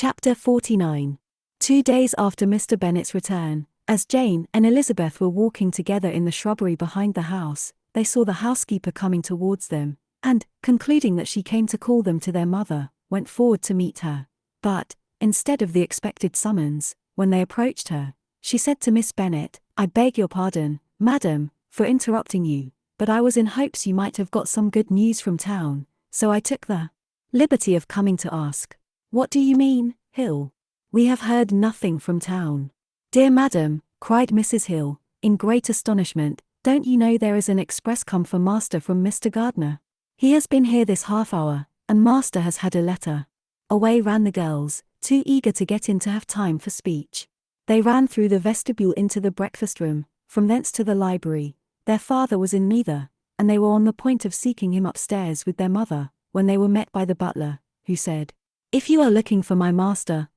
Chapter 49. 2 days after Mr. Bennet's return, as Jane and Elizabeth were walking together in the shrubbery behind the house, they saw the housekeeper coming towards them, and, concluding that she came to call them to their mother, went forward to meet her. But, instead of the expected summons, when they approached her, she said to Miss Bennet, "I beg your pardon, madam, for interrupting you, but I was in hopes you might have got some good news from town, so I took the liberty of coming to ask." "What do you mean, Hill? We have heard nothing from town." "Dear madam," cried Mrs. Hill, in great astonishment, "don't you know there is an express come for master from Mr. Gardner? He has been here this half hour, and master has had a letter." Away ran the girls, too eager to get in to have time for speech. They ran through the vestibule into the breakfast room, from thence to the library. Their father was in neither, and they were on the point of seeking him upstairs with their mother, when they were met by the butler, who said, "If you are looking for my master,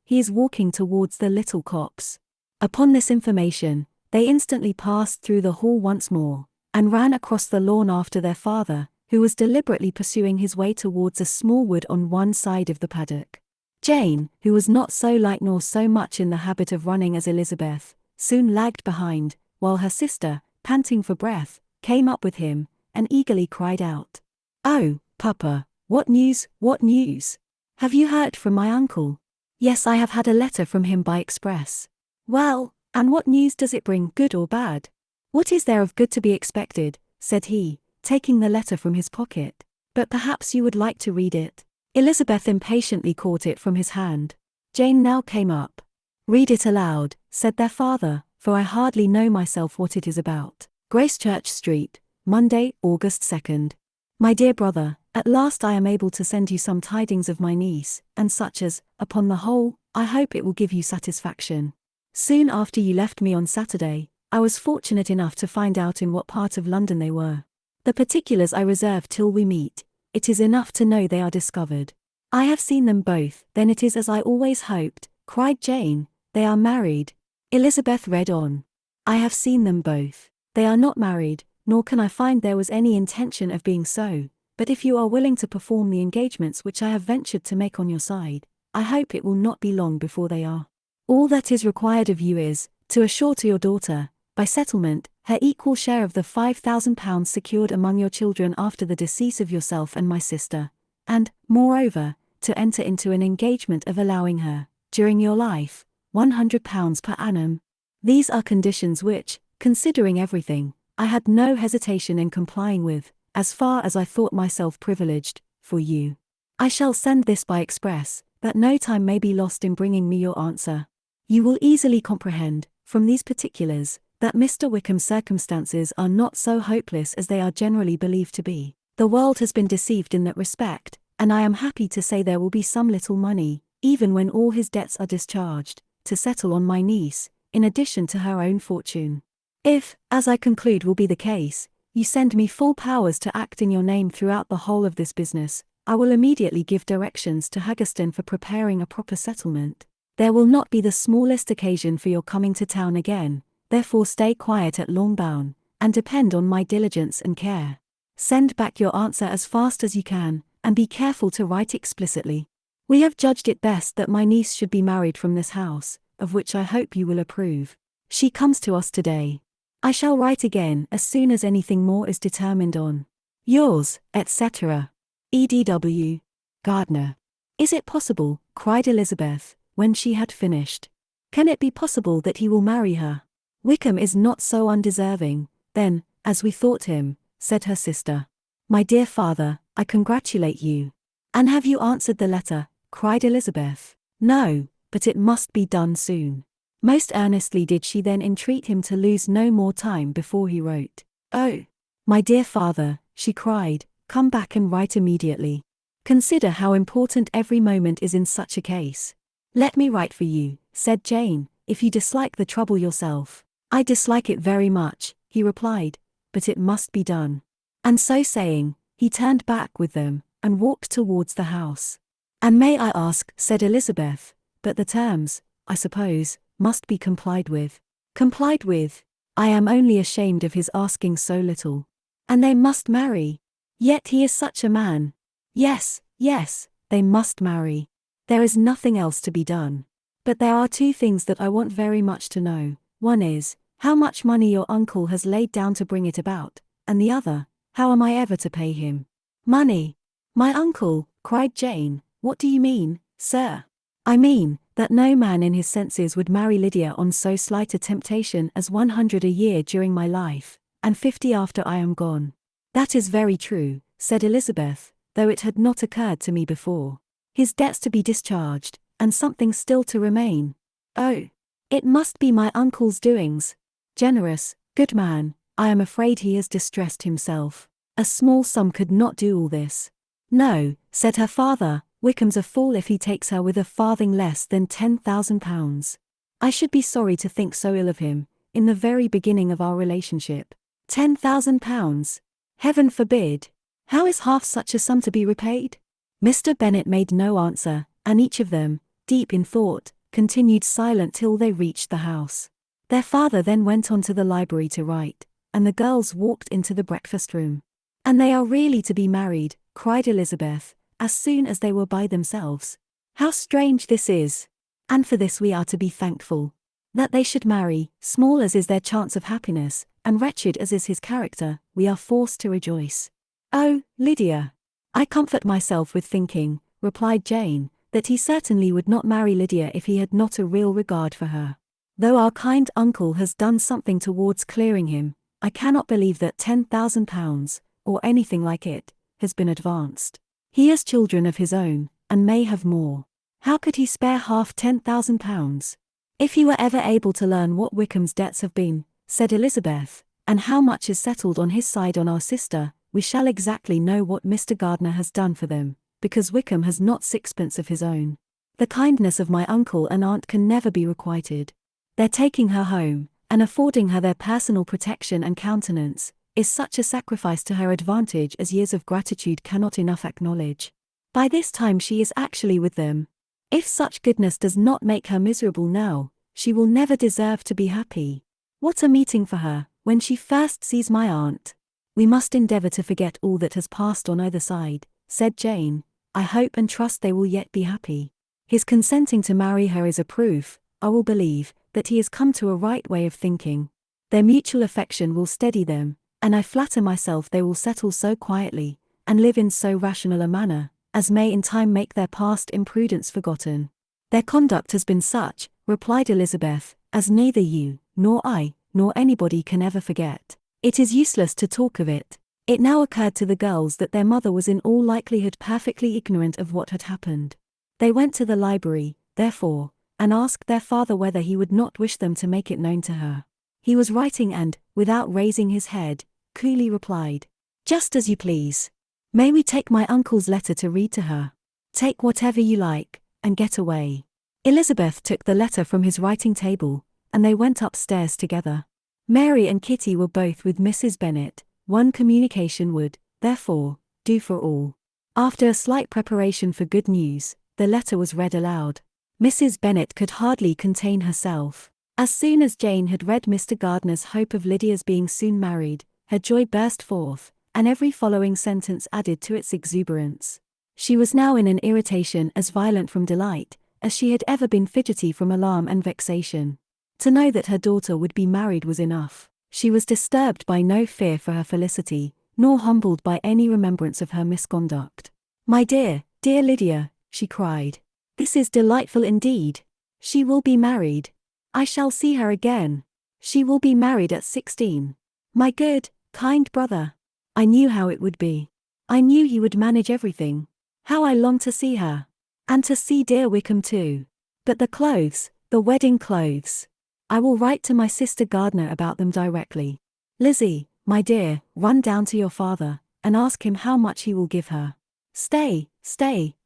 he is walking towards the little copse." Upon this information, they instantly passed through the hall once more, and ran across the lawn after their father, who was deliberately pursuing his way towards a small wood on one side of the paddock. Jane, who was not so light nor so much in the habit of running as Elizabeth, soon lagged behind, while her sister, panting for breath, came up with him, and eagerly cried out, "Oh, Papa, what news, what news? Have you heard from my uncle?" "Yes, I have had a letter from him by express." "Well, and what news does it bring, good or bad?" "What is there of good to be expected?" said he, taking the letter from his pocket. "But perhaps you would like to read it." Elizabeth impatiently caught it from his hand. Jane now came up. "Read it aloud," said their father, "for I hardly know myself what it is about." Gracechurch Street, Monday, August 2nd. My dear brother, at last I am able to send you some tidings of my niece, and such as, upon the whole, I hope it will give you satisfaction. Soon after you left me on Saturday, I was fortunate enough to find out in what part of London they were. The particulars I reserve till we meet. It is enough to know they are discovered. "I have seen them both, then it is as I always hoped," cried Jane. "They are married." Elizabeth read on. "I have seen them both. They are not married, nor can I find there was any intention of being so, but if you are willing to perform the engagements which I have ventured to make on your side, I hope it will not be long before they are. All that is required of you is, to assure to your daughter, by settlement, her equal share of the £5,000 secured among your children after the decease of yourself and my sister, and, moreover, to enter into an engagement of allowing her, during your life, £100 per annum. These are conditions which, considering everything, I had no hesitation in complying with, as far as I thought myself privileged, for you. I shall send this by express, that no time may be lost in bringing me your answer. You will easily comprehend, from these particulars, that Mr. Wickham's circumstances are not so hopeless as they are generally believed to be. The world has been deceived in that respect, and I am happy to say there will be some little money, even when all his debts are discharged, to settle on my niece, in addition to her own fortune. If, as I conclude will be the case, you send me full powers to act in your name throughout the whole of this business, I will immediately give directions to Egerton for preparing a proper settlement. There will not be the smallest occasion for your coming to town again, therefore stay quiet at Longbourn, and depend on my diligence and care. Send back your answer as fast as you can, and be careful to write explicitly. We have judged it best that my niece should be married from this house, of which I hope you will approve. She comes to us today. I shall write again as soon as anything more is determined on. Yours, etc. E.D.W. Gardner. "Is it possible?" cried Elizabeth, when she had finished. "Can it be possible that he will marry her? Wickham is not so undeserving, then, as we thought him," said her sister. "My dear father, I congratulate you." "And have you answered the letter?" cried Elizabeth. "No, but it must be done soon." Most earnestly did she then entreat him to lose no more time before he wrote. "Oh, my dear father," she cried, "come back and write immediately. Consider how important every moment is in such a case." "Let me write for you," said Jane, "if you dislike the trouble yourself." "I dislike it very much," he replied, "but it must be done." And so saying, he turned back with them, and walked towards the house. "And may I ask," said Elizabeth, "but the terms, I suppose, must be complied with." "Complied with? I am only ashamed of his asking so little." "And they must marry. Yet he is such a man." "Yes, yes, they must marry." There is nothing else to be done. But there are two things that I want very much to know. One is, how much money your uncle has laid down to bring it about, and the other, how am I ever to pay him? Money. My uncle, cried Jane, what do you mean, sir? I mean, that no man in his senses would marry Lydia on so slight a temptation as 100 a year during my life, and 50 after I am gone. That is very true, said Elizabeth, though it had not occurred to me before. His debts to be discharged, and something still to remain. Oh, it must be my uncle's doings. Generous, good man, I am afraid he has distressed himself. A small sum could not do all this. No, said her father, Wickham's a fool if he takes her with a farthing less than £10,000. I should be sorry to think so ill of him, in the very beginning of our relationship. £10,000? Heaven forbid! How is half such a sum to be repaid? Mr. Bennet made no answer, and each of them, deep in thought, continued silent till they reached the house. Their father then went on to the library to write, and the girls walked into the breakfast room. And they are really to be married, cried Elizabeth, as soon as they were by themselves. How strange this is! And for this we are to be thankful. That they should marry, small as is their chance of happiness, and wretched as is his character, we are forced to rejoice. Oh, Lydia! I comfort myself with thinking, replied Jane, that he certainly would not marry Lydia if he had not a real regard for her. Though our kind uncle has done something towards clearing him, I cannot believe that £10,000, or anything like it, has been advanced. He has children of his own, and may have more. How could he spare half £10,000? If he were ever able to learn what Wickham's debts have been, said Elizabeth, and how much is settled on his side on our sister, we shall exactly know what Mr. Gardiner has done for them, because Wickham has not sixpence of his own. The kindness of my uncle and aunt can never be requited. Their taking her home, and affording her their personal protection and countenance, is such a sacrifice to her advantage as years of gratitude cannot enough acknowledge. By this time she is actually with them. If such goodness does not make her miserable now, she will never deserve to be happy. What a meeting for her, when she first sees my aunt. We must endeavour to forget all that has passed on either side, said Jane. I hope and trust they will yet be happy. His consenting to marry her is a proof, I will believe, that he has come to a right way of thinking. Their mutual affection will steady them, and I flatter myself they will settle so quietly, and live in so rational a manner, as may in time make their past imprudence forgotten. Their conduct has been such, replied Elizabeth, as neither you, nor I, nor anybody can ever forget. It is useless to talk of it. It now occurred to the girls that their mother was in all likelihood perfectly ignorant of what had happened. They went to the library, therefore, and asked their father whether he would not wish them to make it known to her. He was writing and, without raising his head, coolly replied, just as you please. May we take my uncle's letter to read to her? Take whatever you like, and get away. Elizabeth took the letter from his writing table, and they went upstairs together. Mary and Kitty were both with Mrs. Bennet. One communication would, therefore, do for all. After a slight preparation for good news, the letter was read aloud. Mrs. Bennet could hardly contain herself. As soon as Jane had read Mr. Gardiner's hope of Lydia's being soon married, her joy burst forth, and every following sentence added to its exuberance. She was now in an irritation as violent from delight, as she had ever been fidgety from alarm and vexation. To know that her daughter would be married was enough. She was disturbed by no fear for her felicity, nor humbled by any remembrance of her misconduct. My dear, dear Lydia, she cried. This is delightful indeed. She will be married. I shall see her again. She will be married at 16. My good, kind brother. I knew how it would be. I knew he would manage everything. How I long to see her. And to see dear Wickham too. But the clothes, the wedding clothes. I will write to my sister Gardiner about them directly. Lizzie, my dear, run down to your father, and ask him how much he will give her. Stay,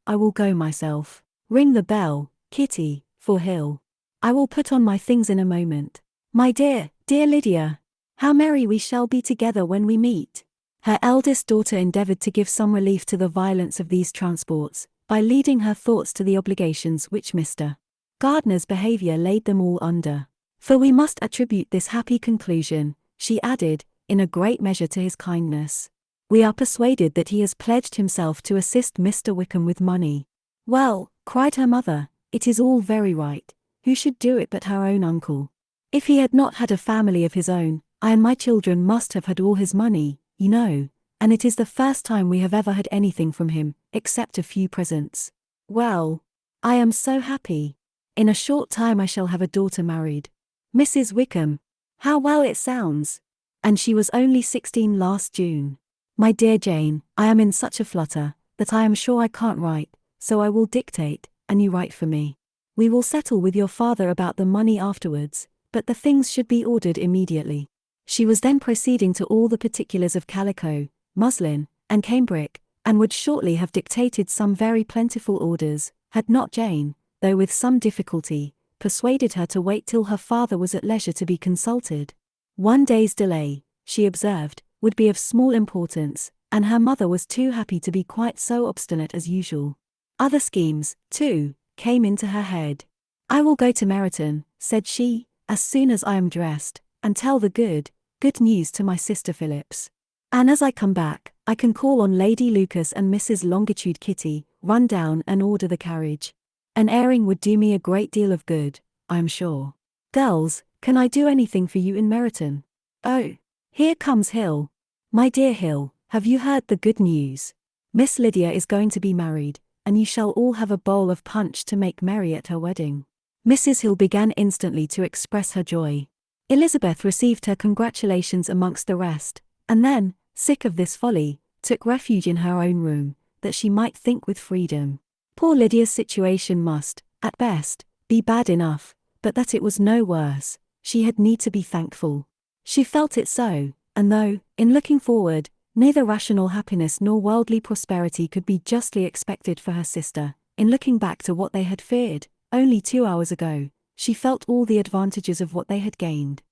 I will go myself. Ring the bell, Kitty, for Hill. I will put on my things in a moment. My dear, dear Lydia, how merry we shall be together when we meet. Her eldest daughter endeavoured to give some relief to the violence of these transports, by leading her thoughts to the obligations which Mr. Gardiner's behaviour laid them all under. For we must attribute this happy conclusion, she added, in a great measure to his kindness. We are persuaded that he has pledged himself to assist Mr. Wickham with money. Well, cried her mother. "It is all very right. Who should do it but her own uncle? If he had not had a family of his own, I and my children must have had all his money, you know, and it is the first time we have ever had anything from him, except a few presents. Well, I am so happy. In a short time I shall have a daughter married. Mrs. Wickham. How well it sounds! And she was only 16 last June. My dear Jane, I am in such a flutter, that I am sure I can't write, so I will dictate, and you write for me. We will settle with your father about the money afterwards, but the things should be ordered immediately." She was then proceeding to all the particulars of calico, muslin, and cambric, and would shortly have dictated some very plentiful orders, had not Jane, though with some difficulty, persuaded her to wait till her father was at leisure to be consulted. One day's delay, she observed, would be of small importance, and her mother was too happy to be quite so obstinate as usual. Other schemes, too, came into her head. "I will go to Meryton," said she, "as soon as I am dressed, and tell the good news to my sister Phillips. And as I come back, I can call on Lady Lucas and Mrs. Longitude Kitty, run down and order the carriage. An airing would do me a great deal of good, I am sure. Girls, can I do anything for you in Meryton? Oh, here comes Hill. My dear Hill, have you heard the good news? Miss Lydia is going to be married, and you shall all have a bowl of punch to make merry at her wedding." Mrs. Hill began instantly to express her joy. Elizabeth received her congratulations amongst the rest, and then, sick of this folly, took refuge in her own room, that she might think with freedom. Poor Lydia's situation must, at best, be bad enough, but that it was no worse, she had need to be thankful. She felt it so, and though, in looking forward, neither rational happiness nor worldly prosperity could be justly expected for her sister, in looking back to what they had feared, only 2 hours ago, she felt all the advantages of what they had gained.